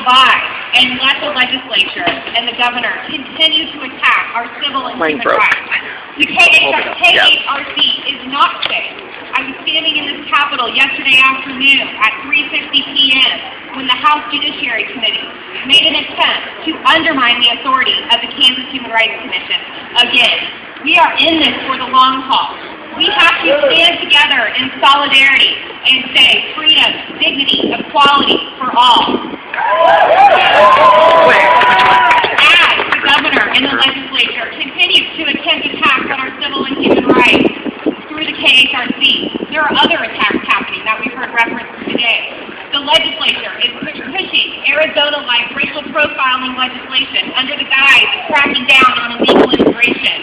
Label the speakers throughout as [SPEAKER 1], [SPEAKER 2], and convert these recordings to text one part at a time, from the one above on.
[SPEAKER 1] divide and let the legislature and the governor continue to attack our civil and human rights. The KHRC is not safe. I was standing in this Capitol yesterday afternoon at 3:50 p.m. when the House Judiciary Committee made an attempt to undermine the authority of the Kansas Human Rights Commission. Again, we are in this for the long haul. We have to stand together in solidarity and say freedom, dignity, equality for all. As the governor and the legislature continue to attempt attacks on our civil and human rights through the KHRC, there are other attacks happening that we've heard referenced today. The legislature is pushing Arizona-like racial profiling legislation under the guise of cracking down on illegal immigration.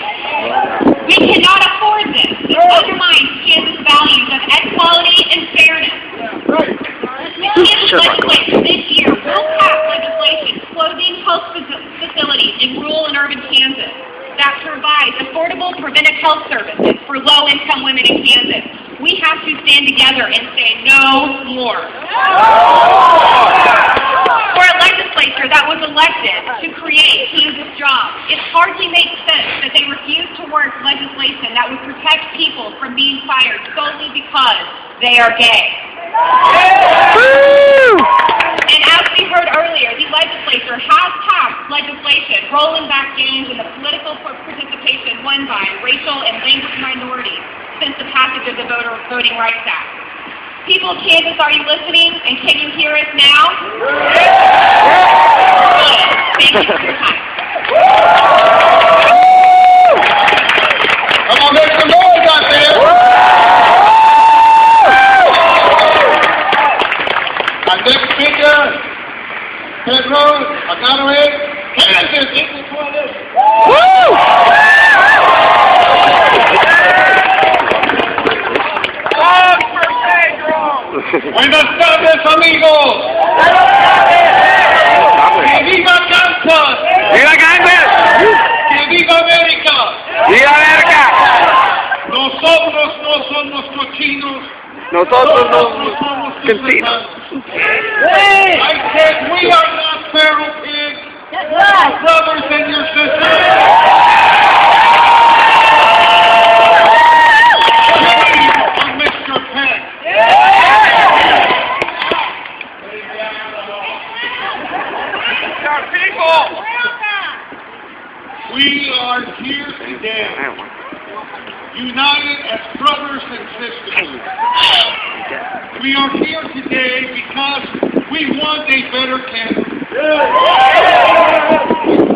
[SPEAKER 1] We cannot afford this. It undermines Kansas' values of equality and fairness. The Kansas legislature this year will pass legislation closing health facilities in rural and urban Kansas that provides affordable preventive health services for low-income women in Kansas. We have to stand together and say no more. For a legislature that was elected to create Kansas jobs, it hardly makes sense that they refuse to work legislation that would protect people from being fired solely because they are gay. And as we heard earlier, the legislature has passed legislation rolling back gains in the political participation won by racial and language minorities since the passage of the Voting Rights Act. People of Kansas, are you listening? And can you hear us now? Good. Thank you for your time.
[SPEAKER 2] Come on, make some noise out there. Our next speaker, Pedro Agarre, Kansas. Woo! Buenas tardes, amigos. Que viva Kansas.
[SPEAKER 3] ¡Viva Kansas!
[SPEAKER 2] Que viva América.
[SPEAKER 3] ¡Viva América!
[SPEAKER 2] Nosotros no somos cochinos.
[SPEAKER 3] Nosotros no somos
[SPEAKER 2] cantinos. I said we are not feral pigs. Our brothers and your sisters. We are here today, united as brothers and sisters. We are here today because we want a better Kansas.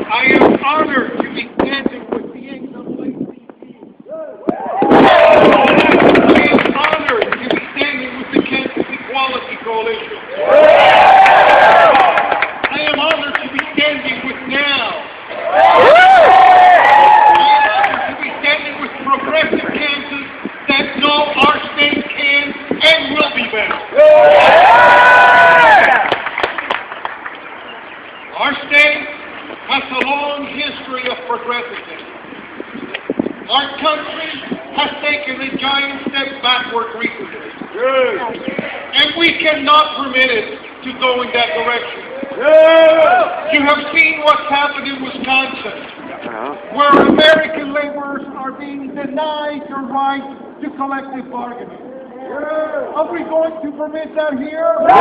[SPEAKER 2] I am honored to be standing with the NAACP. I am honored to be standing with the Kansas Equality Coalition. I am honored to be standing with NOW. Progressive Kansas that know our state can and will be better. Our state has a long history of progressiveness. Our country has taken a giant step backward recently. And we cannot permit it to go in that direction. You have seen what's happened in Wisconsin, where American laborers are being denied their right to collective bargaining. Are we going to permit that here? No!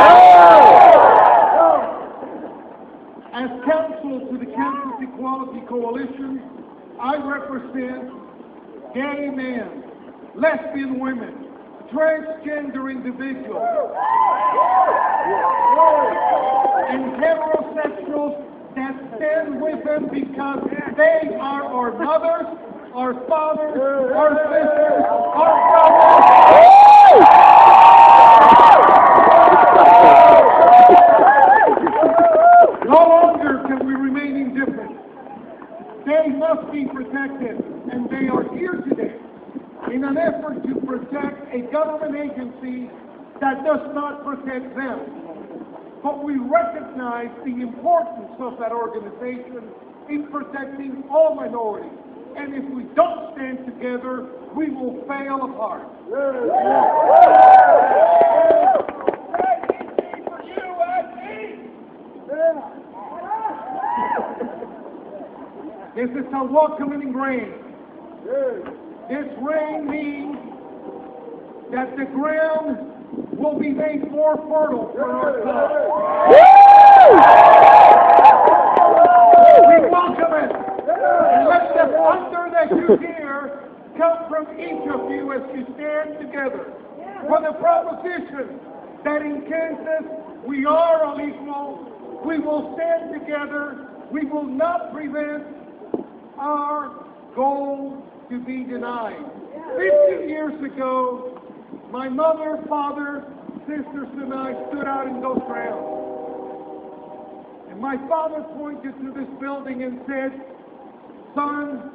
[SPEAKER 2] As counsel to the Kansas Equality Coalition, I represent gay men, lesbian women, transgender individuals, and heterosexuals that stand with them because they are our mothers, our fathers, our sisters, our brothers. No longer can we remain indifferent. They must be protected, and they are here today in an effort to protect a government agency that does not protect them. But we recognize the importance of that organization in protecting all minorities. And if we don't stand together, we will fail apart. a welcoming rain. This rain means that the ground will be made more fertile for our cause. We welcome it. And let the thunder that you hear come from each of you as you stand together for the proposition that in Kansas we are all equal. We will stand together. We will not prevent our goal to be denied. 50 years ago, my mother, father, sisters, and I stood out in those grounds. And my father pointed to this building and said, "Son,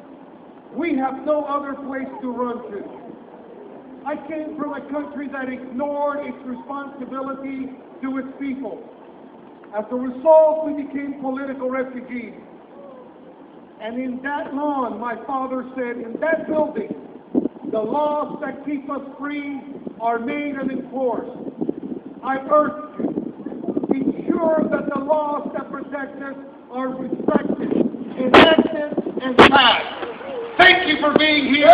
[SPEAKER 2] we have no other place to run to." I came from a country that ignored its responsibility to its people. As a result, we became political refugees. And in that lawn, my father said, in that building, the laws that keep us free are made and enforced. I urge you, be sure that the laws that protect us are respected, enacted, and passed. Thank you for being here.